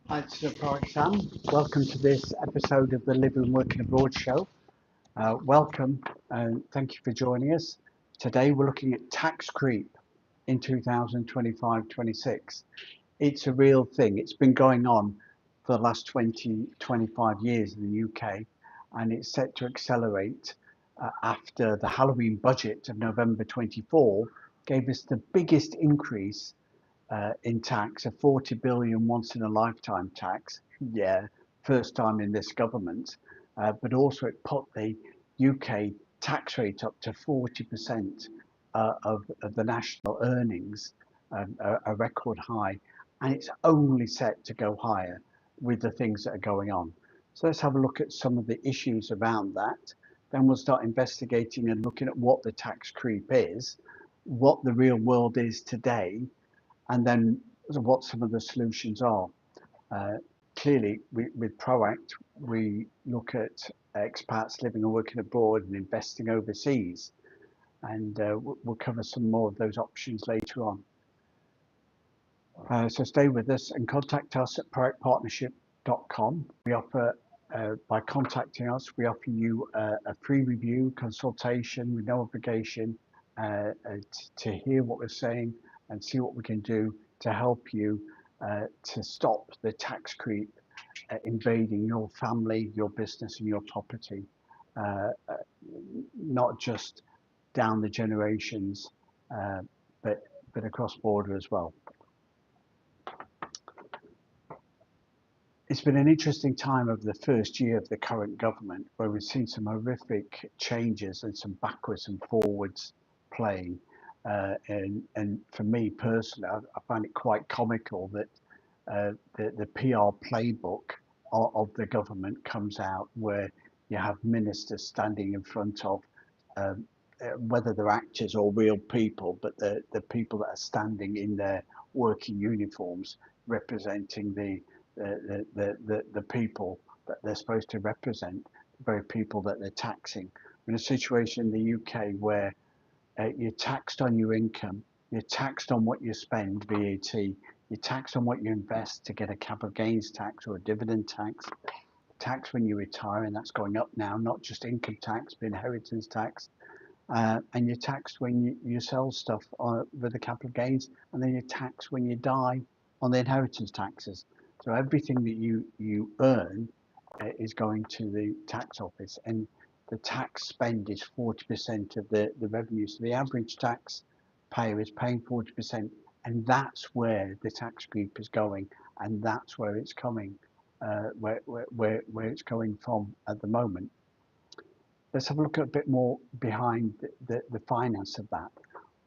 Hi, it's Sam. Welcome to this episode of the Living and Working Abroad show. Welcome and thank you for joining us. Today we're looking at tax creep in 2025-26. It's a real thing. It's been going on for the last 25 years in the UK, and it's set to accelerate after the Halloween budget of November 24 gave us the biggest increase in tax, a 40 billion once in a lifetime tax. Yeah, first time in this government, but also it put the UK tax rate up to 40% of the national earnings, a record high, and it's only set to go higher with the things that are going on. So let's have a look at some of the issues around that. Then we'll start investigating and looking at what the tax creep is, what the real world is today, and then what some of the solutions are. Uh, Clearly, with Proact, we look at expats living and working abroad and investing overseas, and we'll cover some more of those options later on. So stay with us and contact us at proactpartnership.com. We offer, by contacting us, we offer you a free review consultation with no obligation to hear what we're saying and see what we can do to help you to stop the tax creep invading your family, your business, and your property, not just down the generations, uh, but across border as well. It's been an interesting time over the first year of the current government, where we've seen some horrific changes and some backwards and forwards playing. And for me personally, I find it quite comical that the PR playbook of the government comes out, where you have ministers standing in front of whether they're actors or real people, but the people that are standing in their working uniforms representing the people that they're supposed to represent, the very people that they're taxing. We're in a situation in the UK where you're taxed on your income, you're taxed on what you spend, VAT, you're taxed on what you invest to get a capital gains tax or a dividend tax when you retire, and that's going up now, not just income tax, but inheritance tax. And you're taxed when you sell stuff with the capital gains, and then you're taxed when you die on the inheritance taxes. So everything that you earn is going to the tax office, and the tax spend is 40% of the revenue. So the average taxpayer is paying 40%, and that's where the tax creep is going, and that's where it's coming, where it's going from at the moment. Let's have a look at a bit more behind the finance of that.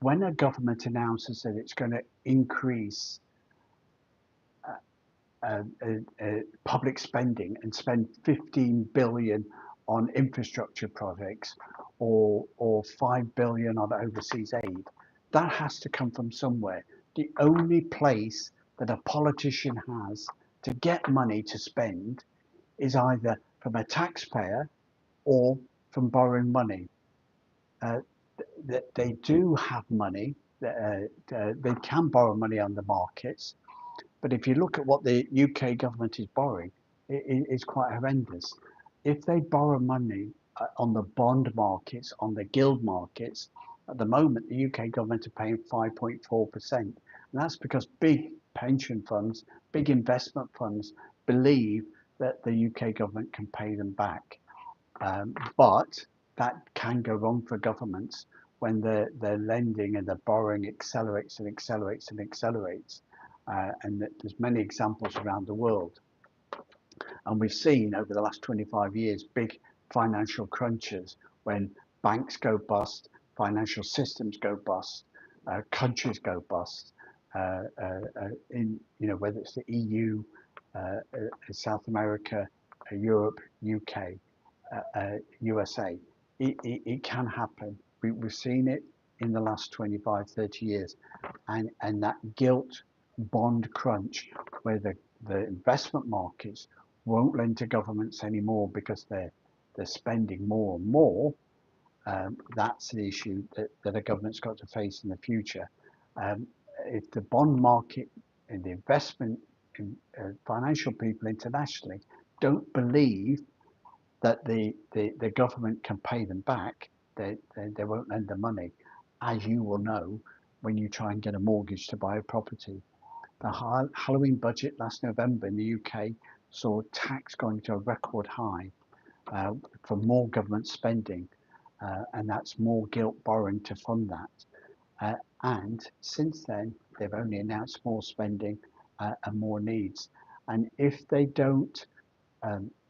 When a government announces that it's going to increase public spending and spend 15 billion on infrastructure projects, or 5 billion on overseas aid, that has to come from somewhere. The only place that a politician has to get money to spend is either from a taxpayer or from borrowing money. They do have money, they can borrow money on the markets, but if you look at what the UK government is borrowing, it's quite horrendous. If they borrow money on the bond markets, on the gilt markets, at the moment the UK government are paying 5.4%. And that's because big pension funds, big investment funds believe that the UK government can pay them back. But that can go wrong for governments when their lending and their borrowing accelerates and accelerates and accelerates. And there's many examples around the world. And we've seen over the last 25 years big financial crunches when banks go bust, financial systems go bust, countries go bust. In whether it's the EU, South America, Europe, UK, USA, it can happen. We've seen it in the last 25, 30 years, and that gilt bond crunch, where the investment markets won't lend to governments anymore because they're spending more and more. That's the issue that a government's got to face in the future. If the bond market and the investment financial people internationally don't believe that the government can pay them back. They won't lend the money, as you will know when you try and get a mortgage to buy a property. The Halloween budget last November in the UK saw tax going to a record high for more government spending, and that's more gilt borrowing to fund that. And since then, they've only announced more spending and more needs. And if they don't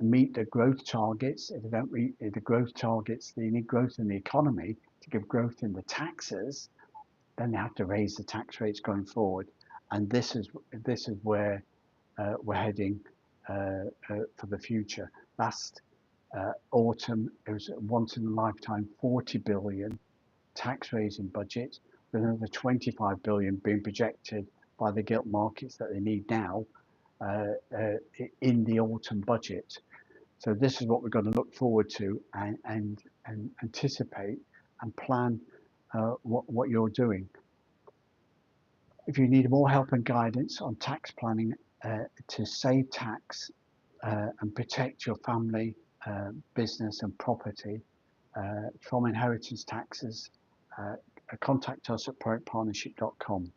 meet the growth targets, if they don't meet the growth targets, they need growth in the economy to give growth in the taxes, then they have to raise the tax rates going forward. And this is where we're heading for the future. Last autumn, it was a once in a lifetime 40 billion tax raising budget, with another 25 billion being projected by the gilt markets that they need now uh, uh, in the autumn budget. So this is what we've got to look forward to and anticipate and plan what you're doing. If you need more help and guidance on tax planning to save tax and protect your family, business and property from inheritance taxes, contact us at proactpartnership.com.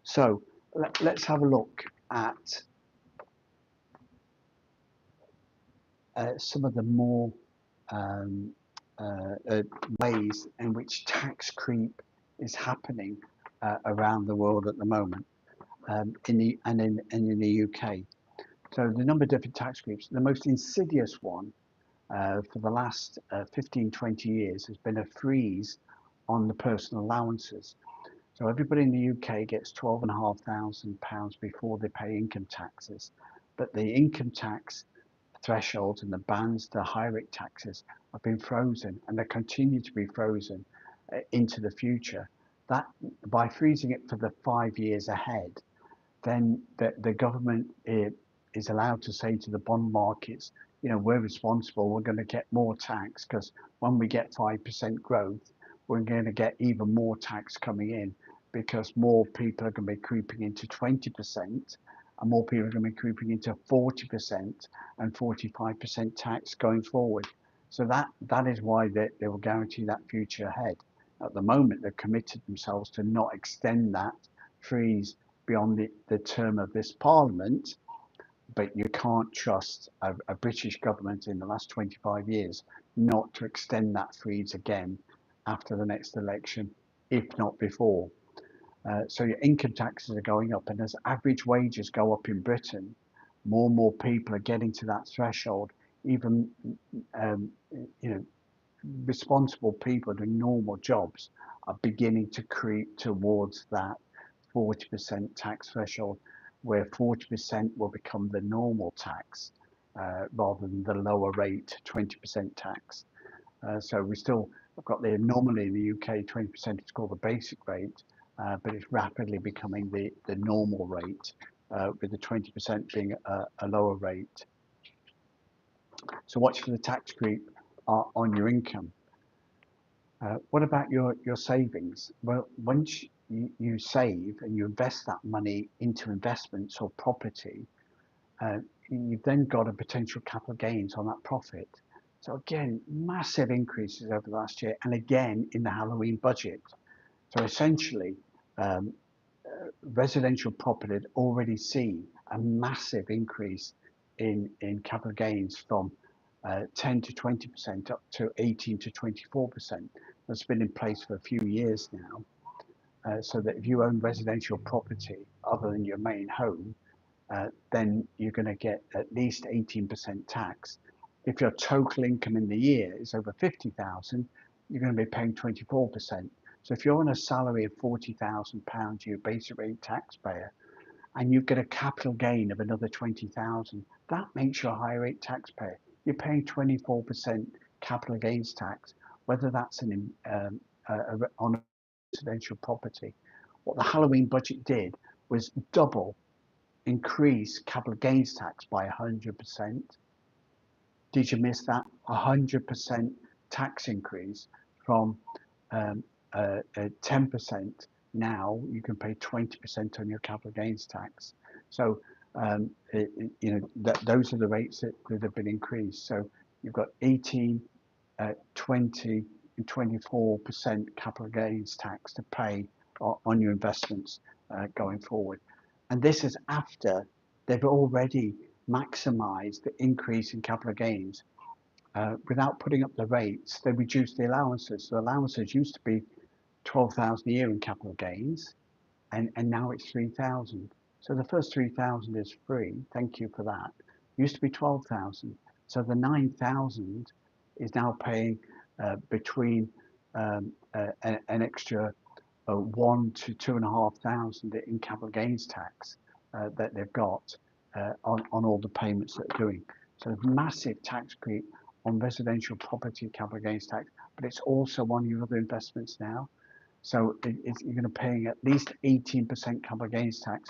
So let's have a look at some of the more um, ways in which tax creep is happening around the world at the moment, in the UK. So the number of different tax groups, the most insidious one for the last 15, 20 years has been a freeze on the personal allowances. So everybody in the UK gets £12,500 before they pay income taxes, but the income tax thresholds and the bands to higher rate taxes have been frozen, and they continue to be frozen into the future. That by freezing it for the 5 years ahead, then the government is allowed to say to the bond markets, you know, we're responsible, we're going to get more tax because when we get 5% growth, we're going to get even more tax coming in because more people are going to be creeping into 20% and more people are going to be creeping into 40% and 45% tax going forward. So that is why they will guarantee that future ahead. At the moment, they've committed themselves to not extend that freeze beyond the term of this parliament, but you can't trust a British government in the last 25 years not to extend that freeze again after the next election, if not before. So your income taxes are going up, and as average wages go up in Britain, more and more people are getting to that threshold. Even um, you know, responsible people doing normal jobs are beginning to creep towards that 40% tax threshold, where 40% will become the normal tax rather than the lower rate 20% tax. So we still have got the anomaly in the UK, 20% is called the basic rate, but it's rapidly becoming the normal rate, with the 20% being a lower rate. So watch for the tax creep on your income. What about your savings? Well, once you save and you invest that money into investments or property, uh, you've then got a potential capital gains on that profit. So again, massive increases over the last year, and again in the Halloween budget. So essentially, um, residential property had already seen a massive increase in capital gains from 10 to 20% up to 18 to 24%. That's been in place for a few years now. So that if you own residential property other than your main home, then you're going to get at least 18% tax. If your total income in the year is over 50,000, you're going to be paying 24%. So if you're on a salary of £40,000, you're a basic rate taxpayer, and you get a capital gain of another 20,000, that makes you a higher rate taxpayer. You're paying 24% capital gains tax, whether that's on a residential property. What the Halloween budget did was increase capital gains tax by 100%. Did you miss that? 100% tax increase from 10% now you can pay 20% on your capital gains tax. So those are the rates that have been increased. So you've got 18, 20 and 24% capital gains tax to pay on your investments going forward. And this is after they've already maximised the increase in capital gains. Without putting up the rates, they reduced the allowances. So allowances used to be 12,000 a year in capital gains, and now it's 3,000. So the first 3,000 is free. Thank you for that. Used to be 12,000. So the 9,000 is now paying between an extra 1 to 2,500 in capital gains tax that they've got on all the payments that they're doing. So massive tax creep on residential property capital gains tax, but it's also on your other investments now. So you're going to paying at least 18% capital gains tax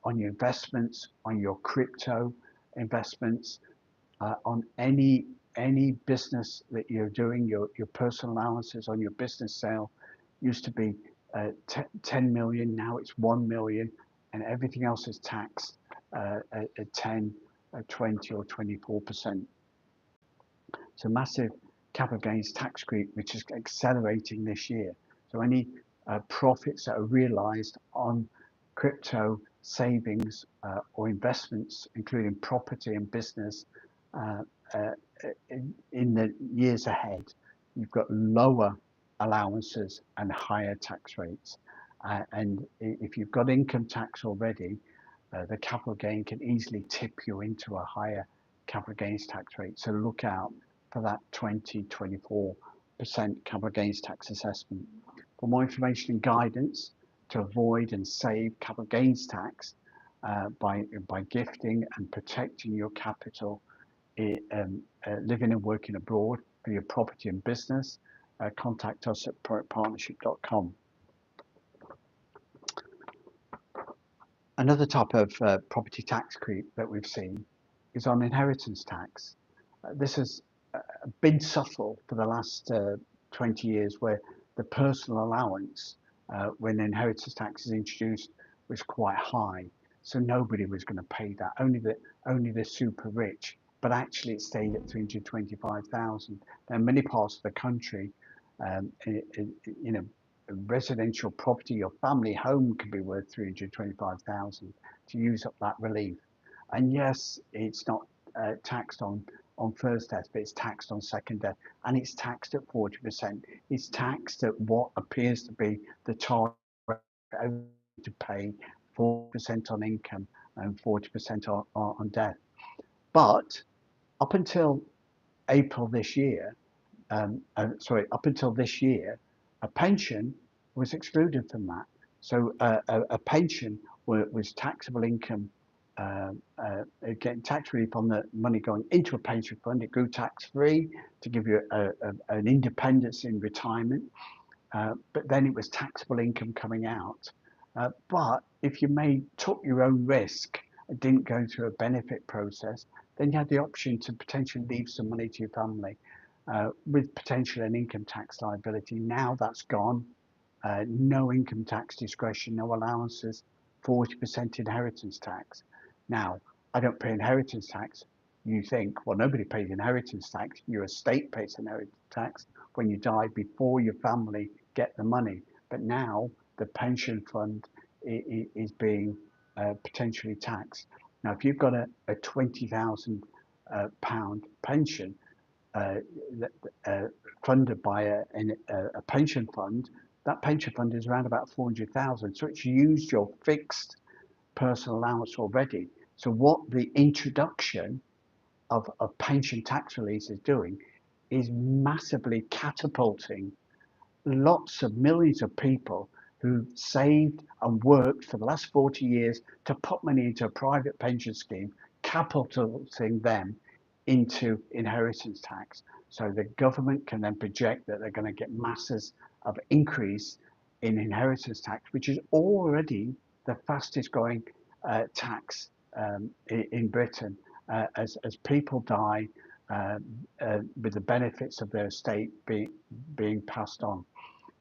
on your investments, on your crypto investments, on any business that you're doing. Your personal allowances on your business sale used to be 10 million, now it's 1 million, and everything else is taxed at 10, 20 or 24%. So massive capital gains tax creep, which is accelerating this year. So any profits that are realized on crypto savings or investments, including property and business, uh, uh, in the years ahead, you've got lower allowances and higher tax rates. And if you've got income tax already, the capital gain can easily tip you into a higher capital gains tax rate. So look out for that 20-24% capital gains tax assessment. For more information and guidance to avoid and save capital gains tax by gifting and protecting your capital, living and working abroad for your property and business, contact us at partnership.com. Another type of property tax creep that we've seen is on inheritance tax. This has been subtle for the last 20 years, where the personal allowance when inheritance tax is introduced was quite high. So nobody was going to pay that, only the super rich, but actually it stayed at 325,000. Now, in many parts of the country, you know, residential property, your family home could be worth 325,000 to use up that relief. And yes, it's not taxed on first death, but it's taxed on second death, and it's taxed at 40%. It's taxed at what appears to be the target to pay 40% on income and 40% on death. But up until April this year, up until this year, a pension was excluded from that. So a pension was taxable income, getting tax relief on the money going into a pension fund. It grew tax free to give you an independence in retirement, but then it was taxable income coming out. But if you took your own risk and didn't go through a benefit process, then you had the option to potentially leave some money to your family with potential an income tax liability. Now that's gone. No income tax discretion, no allowances, 40% inheritance tax. Now, I don't pay inheritance tax. You think, well, nobody pays inheritance tax. Your estate pays inheritance tax when you die before your family get the money. But now the pension fund is being potentially taxed. Now, if you've got a £20,000 pension, uh, funded by a pension fund, that pension fund is around about 400,000. So it's used your fixed personal allowance already. So what the introduction of pension tax release is doing is massively catapulting lots of millions of people who saved and worked for the last 40 years to put money into a private pension scheme, catapulting them into inheritance tax. So the government can then project that they're going to get masses of increase in inheritance tax, which is already the fastest growing tax in Britain as people die with the benefits of their estate being passed on.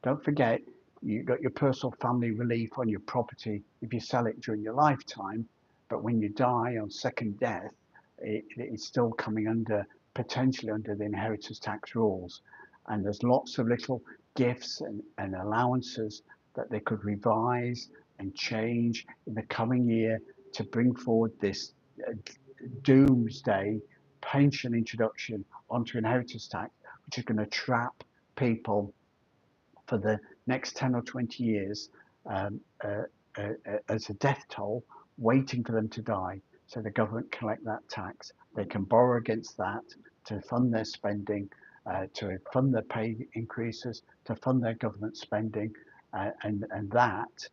Don't forget, You got your personal family relief on your property if you sell it during your lifetime, but when you die on second death, it's still coming under, potentially under the inheritance tax rules. And there's lots of little gifts and allowances that they could revise and change in the coming year to bring forward this doomsday pension introduction onto inheritance tax, which is going to trap people for the next 10 or 20 years um, as a death toll, waiting for them to die. So the government collect that tax. They can borrow against that to fund their spending, to fund their pay increases, to fund their government spending, and that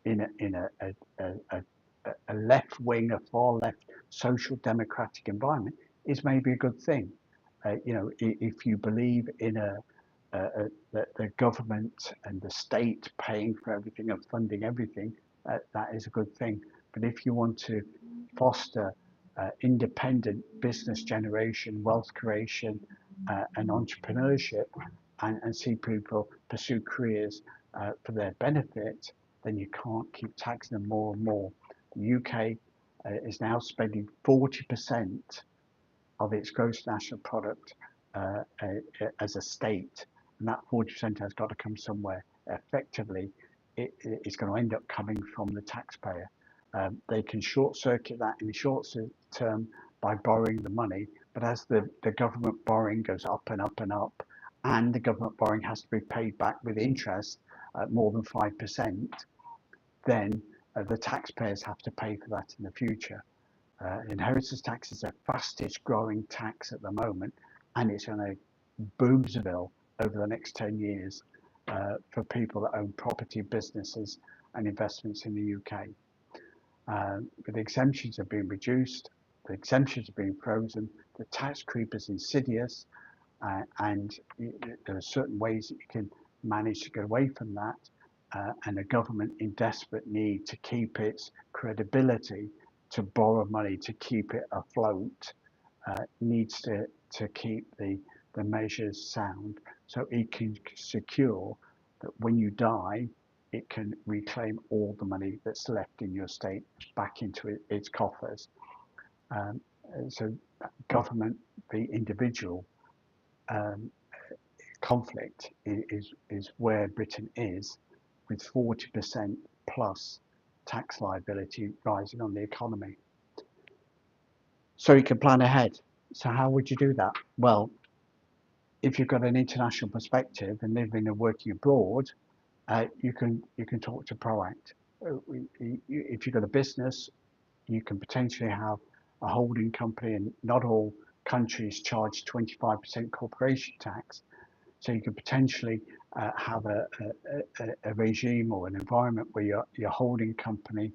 in a left wing, a far left social democratic environment is maybe a good thing. If you believe in the government and the state paying for everything and funding everything, that is a good thing. But if you want to foster independent business generation, wealth creation, and entrepreneurship, and see people pursue careers for their benefit, then you can't keep taxing them more and more. The UK is now spending 40% of its gross national product as a state, and that 40% has got to come somewhere. Effectively, it's going to end up coming from the taxpayer. They can short circuit that in the short term by borrowing the money, but as the government borrowing goes up and up and up, and the government borrowing has to be paid back with interest at more than 5%, then the taxpayers have to pay for that in the future. Inheritance tax is the fastest growing tax at the moment, and it's going to boomsville over the next 10 years for people that own property, businesses, and investments in the UK. But the exemptions have been reduced, the exemptions have been frozen, the tax creep is insidious, and there are certain ways that you can manage to get away from that. And a government in desperate need to keep its credibility, to borrow money to keep it afloat, needs to keep the measures sound so it can secure that when you die, it can reclaim all the money that's left in your estate back into its coffers. Um, so government, the individual um, conflict is where Britain is, with 40% plus tax liability rising on the economy. So you can plan ahead. So how would you do that? Well, if you've got an international perspective and living and working abroad, you can talk to Proact. If you've got a business, you can potentially have a holding company, and not all countries charge 25% corporation tax. So you could potentially have a regime or an environment where your holding company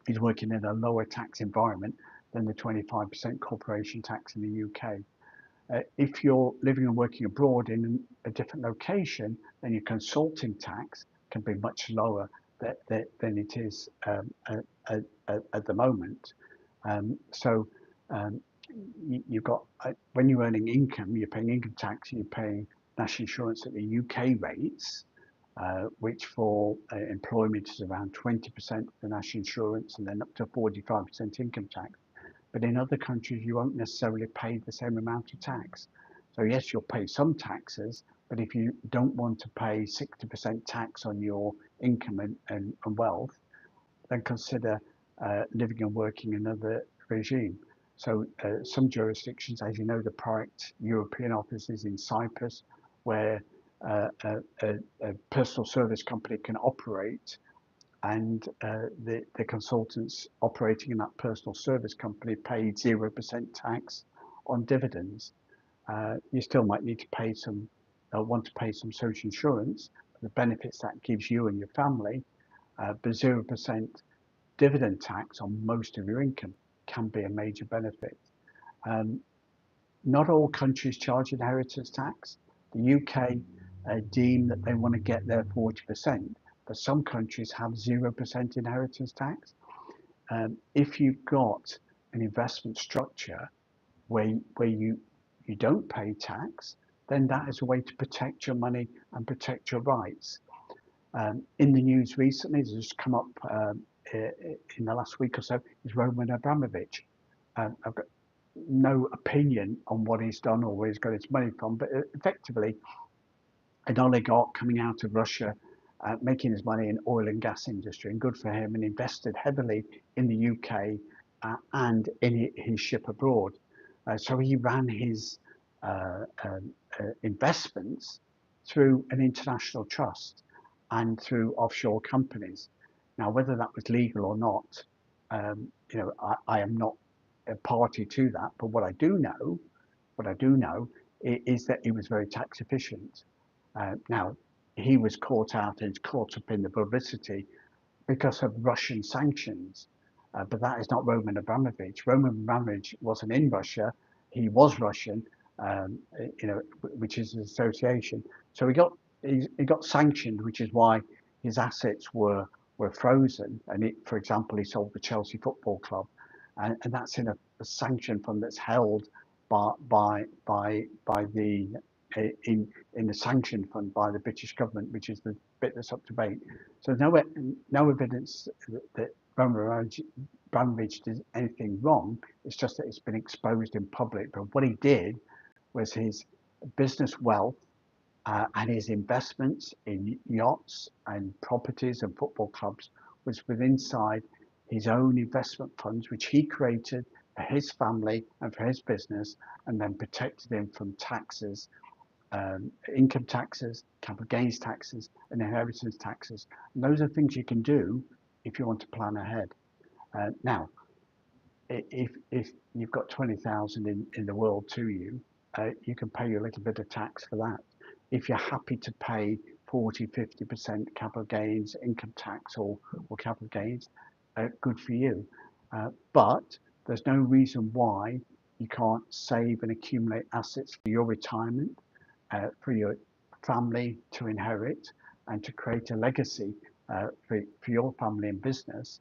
is working in a lower tax environment than the 25% corporation tax in the UK. If you're living and working abroad in a different location, then your consulting tax can be much lower than it is at the moment. So you've got, when you're earning income, you're paying income tax, you're paying national insurance at the UK rates, which for employment is around 20% of the national insurance and then up to 45% income tax. But in other countries, you won't necessarily pay the same amount of tax. So yes, you'll pay some taxes, but if you don't want to pay 60% tax on your income and wealth, then consider living and working in another regime. So some jurisdictions, as you know, the Proact European office is in Cyprus, where a personal service company can operate, and the consultants operating in that personal service company paid 0% tax on dividends. You still might need to pay want to pay some social insurance for the benefits that gives you and your family, but 0% dividend tax on most of your income can be a major benefit. Um, Not all countries charge inheritance tax. The UK deem that they want to get their 40%, but some countries have 0% inheritance tax. If you've got an investment structure where you don't pay tax, then that is a way to protect your money and protect your rights. In the news recently, it's just come up in the last week or so, is Roman Abramovich. I've got no opinion on what he's done or where he's got his money from, but effectively, an oligarch coming out of Russia, making his money in oil and gas industry, and good for him, and invested heavily in the UK and in his ship abroad. So he ran his investments through an international trust and through offshore companies. Now, whether that was legal or not, I am not a party to that. But what I do know is that he was very tax efficient. Now, he was caught out and caught up in the publicity because of Russian sanctions. But that is not Roman Abramovich. Roman Abramovich wasn't in Russia. He was Russian, which is an association. So he got sanctioned, which is why his assets were frozen. And for example, he sold the Chelsea Football Club, and that's in a sanction fund that's held by the in the sanction fund by the British government, which is the bit that's up to debate. So no evidence that Abramovich did anything wrong. It's just that it's been exposed in public. But what he did was his business wealth and his investments in yachts and properties and football clubs was within inside his own investment funds, which he created for his family and for his business, and then protected him from taxes, income taxes, capital gains taxes, and inheritance taxes. And those are things you can do if you want to plan ahead. Now, if you've got 20,000 in the world to you, you can pay a little bit of tax for that. If you're happy to pay 40-50% capital gains, income tax, or capital gains, good for you. But there's no reason why you can't save and accumulate assets for your retirement, for your family to inherit, and to create a legacy for your family and business.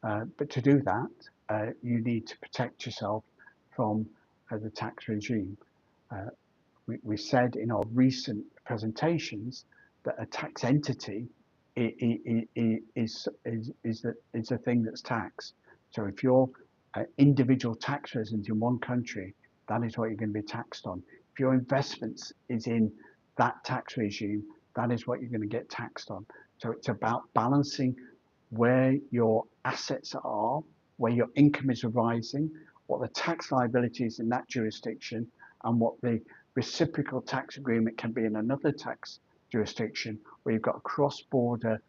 But to do that, you need to protect yourself from the tax regime. Uh, we said in our recent presentations that a tax entity is a thing that's taxed. So if you're an individual tax resident in one country, that is what you're going to be taxed on. If your investments is in that tax regime, that is what you're going to get taxed on. So it's about balancing where your assets are, where your income is arising, what the tax liability is in that jurisdiction, and what the reciprocal tax agreement can be in another tax jurisdiction where you've got a cross-border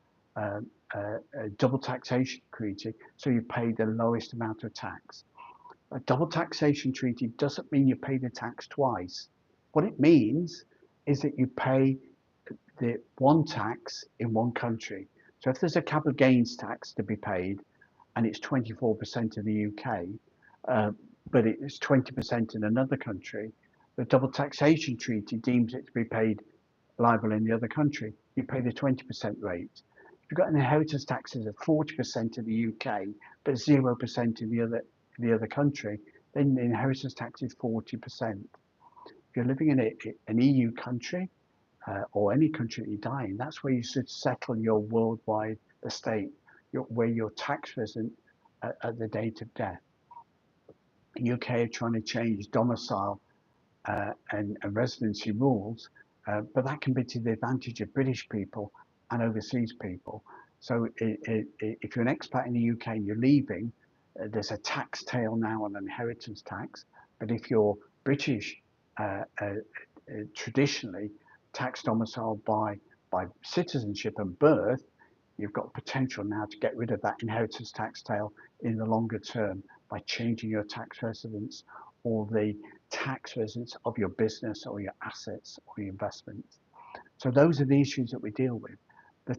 double taxation treaty, so you pay the lowest amount of tax. A double taxation treaty doesn't mean you pay the tax twice. What it means is that you pay the one tax in one country. So if there's a capital gains tax to be paid and it's 24% in the UK, but it's 20% in another country, the double taxation treaty deems it to be paid liable in the other country. You pay the 20% rate. If you've got an inheritance taxes of 40% in the UK, but 0% in the other country, then the inheritance tax is 40%. If you're living in an EU country, or any country that you die in, that's where you should settle your worldwide estate, where you're tax resident at the date of death. The UK are trying to change domicile and residency rules, but that can be to the advantage of British people and overseas people. So if you're an expat in the UK and you're leaving, there's a tax tail now on inheritance tax. But if you're British, traditionally tax domiciled by citizenship and birth, you've got potential now to get rid of that inheritance tax tail in the longer term by changing your tax residence or the tax residence of your business or your assets or your investments. So those are the issues that we deal with. The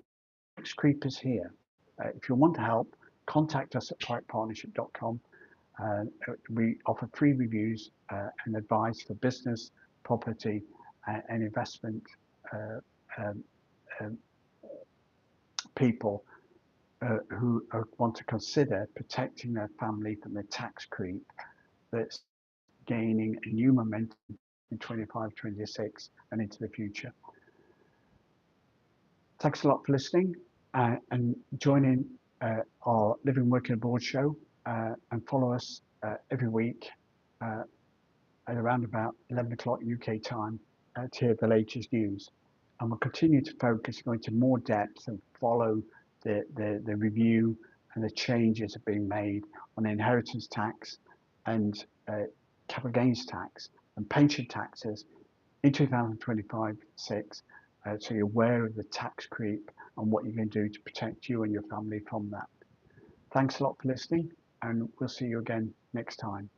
tax creep is here. If you want help, contact us at quietpartnership.com. We offer free reviews and advice for business, property, and investment um, um, people who want to consider protecting their family from the tax creep that's gaining a new momentum in 25, 26 and into the future. Thanks a lot for listening and joining our Living Working Abroad show, and follow us every week at around about 11 o'clock UK time to hear the latest news. And we'll continue to focus, go into more depth and follow the review and the changes that are being made on inheritance tax and capital gains tax and pension taxes in 2025-6, so you're aware of the tax creep and what you can do to protect you and your family from that. Thanks a lot for listening, and we'll see you again next time.